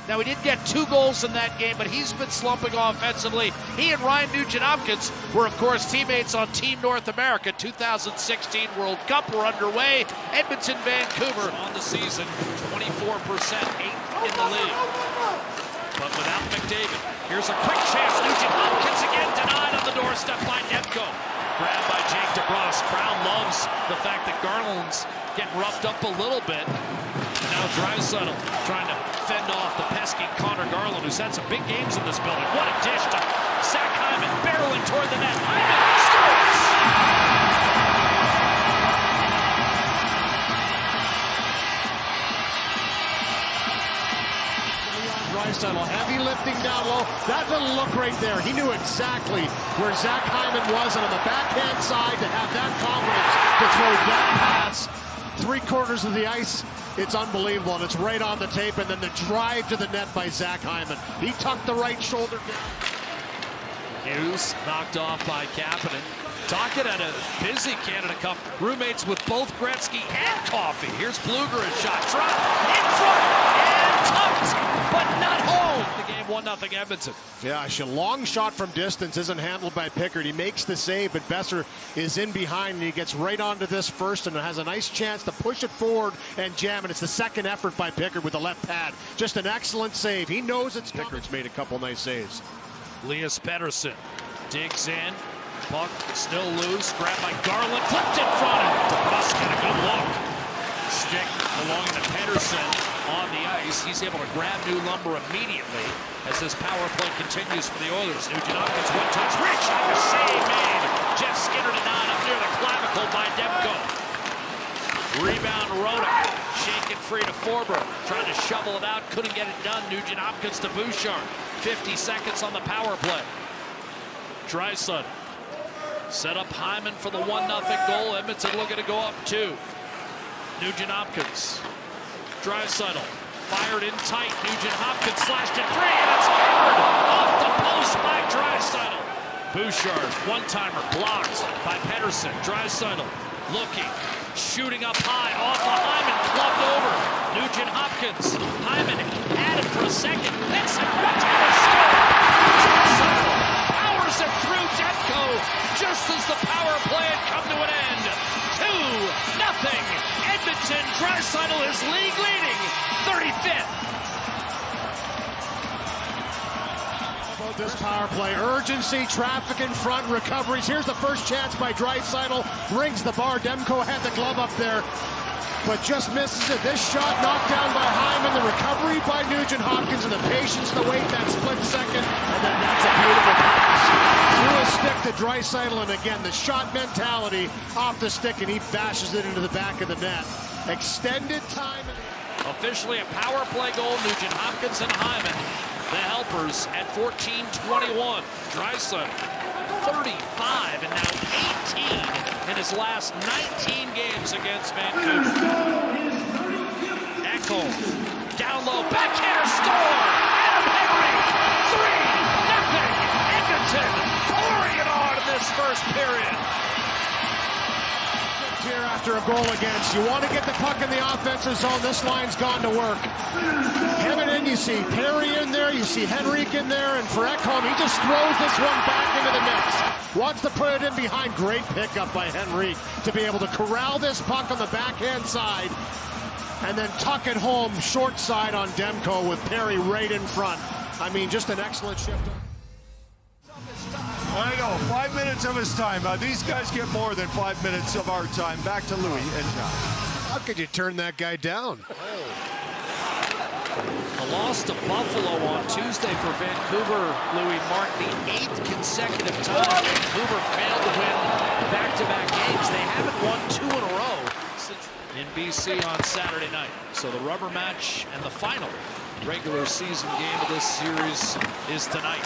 Now, he did get 2 goals in that game, but he's been slumping offensively. He and Ryan Nugent-Hopkins were, of course, teammates on Team North America. 2016 World Cup were underway. Edmonton, Vancouver on the season, 24%, 8th in the league. But without McDavid, here's a quick chance. Nugent-Hopkins again denied on the doorstep by Demko. Grabbed by Jake DeBrusk. Crowd loves the fact that Garland's getting roughed up a little bit. Now Draisaitl trying to fend off the pesky Connor Garland, who's had some big games in this building. What a dish to Zach Hyman, barreling toward the net. Hyman scores! Leon Draisaitl, heavy lifting down low. That little look right there, he knew exactly where Zach Hyman was, and on the backhand side to have that confidence to throw that pass 3/4 of the ice. It's unbelievable, and it's right on the tape, and then the drive to the net by Zach Hyman. He tucked the right shoulder down. Hughes knocked off by Kapanen. Talking at a busy Canada Cup, roommates with both Gretzky and Coffey. Here's Blueger's shot, dropped in front, and tucked, but not home. The game 1-0 Edmonton. Yeah, a long shot from distance isn't handled by Pickard. He makes the save, but Besser is in behind, and he gets right onto this first and has a nice chance to push it forward and jam, and it's the second effort by Pickard with the left pad. Just an excellent save. He knows it's coming. Pickard's made a couple nice saves. Elias Pettersson digs in. Puck still loose. Grabbed by Garland. Flipped in front of DeBrusk. Got a good look. Stick along to Pettersson on the ice. He's able to grab new lumber immediately as this power play continues for the Oilers. Nugent-Hopkins, one-touch reach. On the save made. Jeff Skinner denied up near the clavicle by Demko. Rebound Rona. Shaken free to Forber. Trying to shovel it out. Couldn't get it done. Nugent-Hopkins to Bouchard. 50 seconds on the power play. Draisaitl set up Hyman for the 1-0 goal. Edmonton looking to go up 2. Nugent-Hopkins. Draisaitl fired in tight. Nugent-Hopkins slashed it free, and it's covered off the post by Draisaitl. Bouchard, one-timer, blocked by Pettersson. Draisaitl looking, shooting up high, off of Hyman, clubbed over. Nugent-Hopkins. Hyman had it for a second. Benson, one-timer, score! Draisaitl powers it through Demko just as the power play had come to an end. 2-0 Edmonton. Draisaitl is league leading, 35th. About this power play, urgency, traffic in front, recoveries. Here's the first chance by Draisaitl. Rings the bar. Demko had the glove up there, but just misses it. This shot knocked down by Hyman. The recovery by Nugent-Hopkins, and the patience to wait that split second. And then that's a beautiful pass. Through a stick to Draisaitl, and again, the shot mentality off the stick, and he bashes it into the back of the net. Extended time. Officially a power play goal. Nugent-Hopkins and Hyman, the helpers, at 14-21. Draisaitl, 35, and now 18 in his last 19 games against Vancouver. Echo, down low, backhander, score! Adam Henry, 3-0 Edmonton, pouring it on in this first period. Here after a goal against, you want to get the puck in the offensive zone. This line's gone to work. Coming in, you see Perry in there, you see Henrique in there, and for Ekholm, he just throws this one back into the net. Wants to put it in behind. Great pickup by Henrique to be able to corral this puck on the backhand side and then tuck it home short side on Demko with Perry right in front. I mean, just an excellent shift. I know, 5 minutes of his time. These guys get more than 5 minutes of our time. Back to Louis and John. How could you turn that guy down? A loss to Buffalo on Tuesday for Vancouver, Louis, marked the 8th consecutive time Vancouver failed to win back-to-back games. They haven't won 2 in a row since in BC on Saturday night. So the rubber match and the final regular season game of this series is tonight.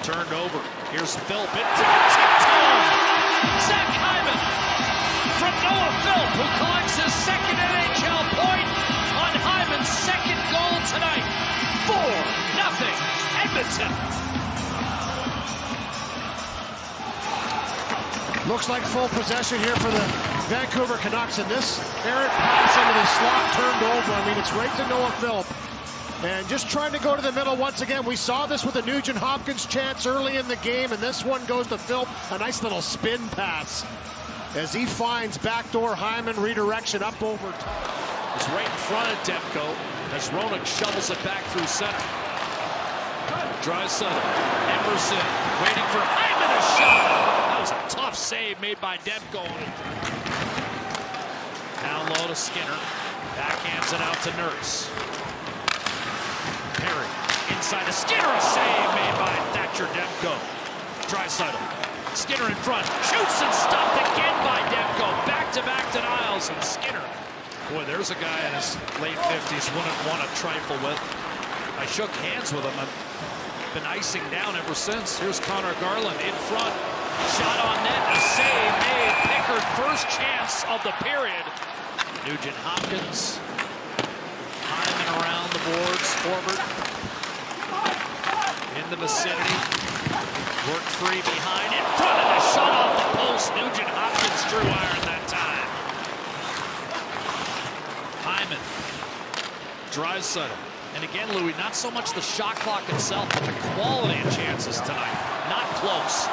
Turned over. Here's Philp in front. Zach Hyman from Noah Philp, who collects his second NHL point on Hyman's second goal tonight. 4-0 Edmonton. Looks like full possession here for the Vancouver Canucks, and this errant pass into the slot turned over. I mean, it's right to Noah Philp. And just trying to go to the middle once again. We saw this with the Nugent Hopkins chance early in the game, and this one goes to Phil. A nice little spin pass as he finds backdoor Hyman redirection up over top. It's right in front of Demko as Roenick shovels it back through center. Draisaitl, Emerson waiting for Hyman, a shot. That was a tough save made by Demko. Down low to Skinner. Backhands it out to Nurse. Perry inside to Skinner, a save made by Thatcher Demko. Draisaitl, Skinner in front, shoots and stopped again by Demko. Back to Niles and Skinner. Boy, there's a guy in his late 50s wouldn't want to trifle with. I shook hands with him. I've been icing down ever since. Here's Connor Garland in front. Shot on net, a save made. Pickard, first chance of the period. Nugent Hopkins. Hyman around the boards, forward. In the vicinity. Worked free behind, in front of the shot off the post. Nugent Hopkins drew iron that time. Hyman. Draisaitl. And again, Louis, not so much the shot clock itself, but the quality of chances tonight. Not close.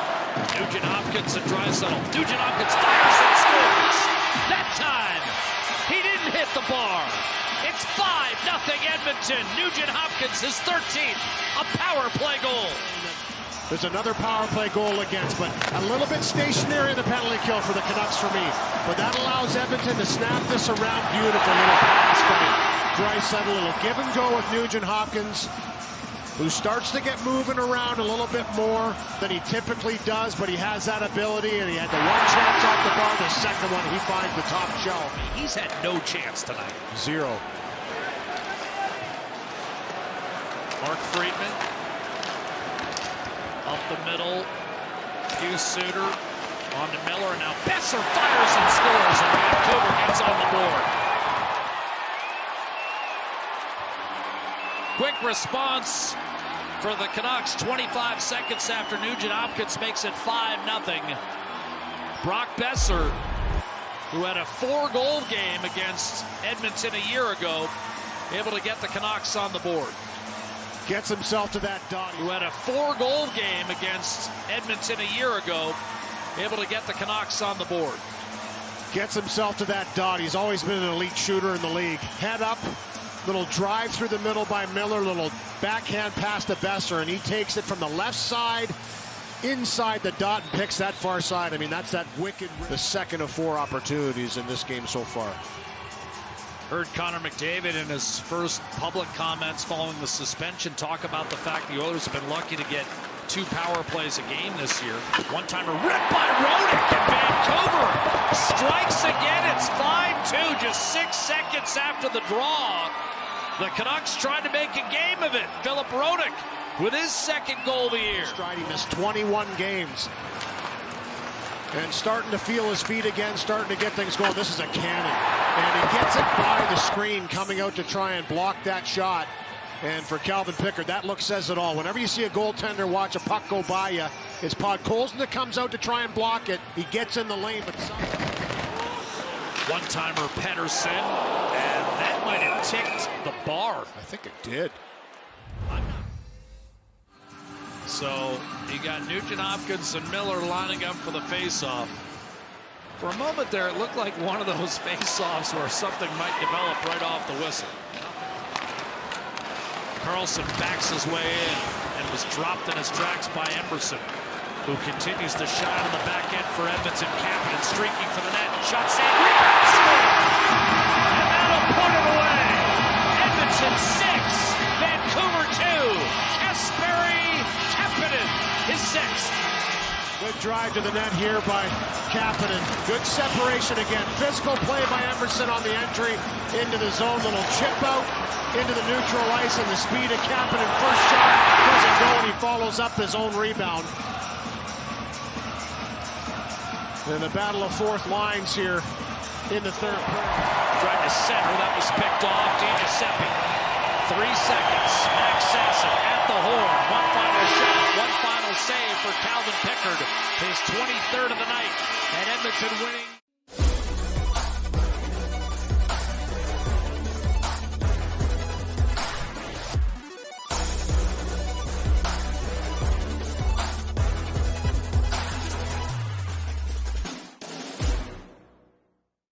Nugent Hopkins and Draisaitl. Nugent Hopkins fires and scores. That time, he didn't hit the bar. It's 5-0 Edmonton. Nugent Hopkins, his 13th, a power play goal. There's another power play goal against, but a little bit stationary in the penalty kill for the Canucks for me. But that allows Edmonton to snap this around. Beautiful little pass by Draisaitl. A little give and go with Nugent Hopkins, who starts to get moving around a little bit more than he typically does, but he has that ability, and he had the one chance off the bar. The second one, he finds the top shelf. He's had no chance tonight. Zero. Mark Friedman. Up the middle. Hughes Suter on to Miller. Now Besser fires and scores, and Vancouver gets on the board. Quick response for the Canucks 25 seconds after Nugent Hopkins makes it 5-0. Brock Besser, who had a 4-goal game against Edmonton a year ago, able to get the Canucks on the board. Gets himself to that dot. Who had a 4-goal game against Edmonton a year ago, able to get the Canucks on the board. Gets himself to that dot. He's always been an elite shooter in the league. Head up, little drive through the middle by Miller, little backhand pass to Besser, and he takes it from the left side inside the dot and picks that far side. I mean, that's that wicked. The second of 4 opportunities in this game so far. Heard Connor McDavid in his first public comments following the suspension talk about the fact the Oilers have been lucky to get 2 power plays a game this year. One-timer ripped by Roenick, and Vancouver strikes again. It's 5-2, just 6 seconds after the draw. The Canucks trying to make a game of it. Philip Roenick with his 2nd goal of the year. He missed 21 games. And starting to feel his feet again, starting to get things going. This is a cannon. And he gets it by the screen, coming out to try and block that shot. And for Calvin Pickard, that look says it all. Whenever you see a goaltender watch a puck go by you, it's Podkolzin that comes out to try and block it. He gets in the lane, but one-timer Pedersen, and that might have ticked the bar. I think it did. So you got Nugent Hopkins and Miller lining up for the face-off. For a moment there, it looked like one of those face-offs where something might develop right off the whistle. Carlson backs his way in and was dropped in his tracks by Emerson, who continues to shot on the back end for Edmonton. Kapanen streaking for the net. Shot save, rebound, score! And that'll put it away. Edmonton 6, Vancouver 2. Kapanen, his 6th. Good drive to the net here by Kapanen. Good separation again. Physical play by Emerson on the entry into the zone. Little chip out into the neutral ice, and the speed of Kapanen. First shot doesn't go, and he follows up his own rebound. And the battle of 4th lines here in the 3rd period. Tried to center, that was picked off. DiGiuseppe. 3 seconds. Max Sasson at the horn. One final shot, one final save for Calvin Pickard. His 23rd of the night. And Edmonton winning.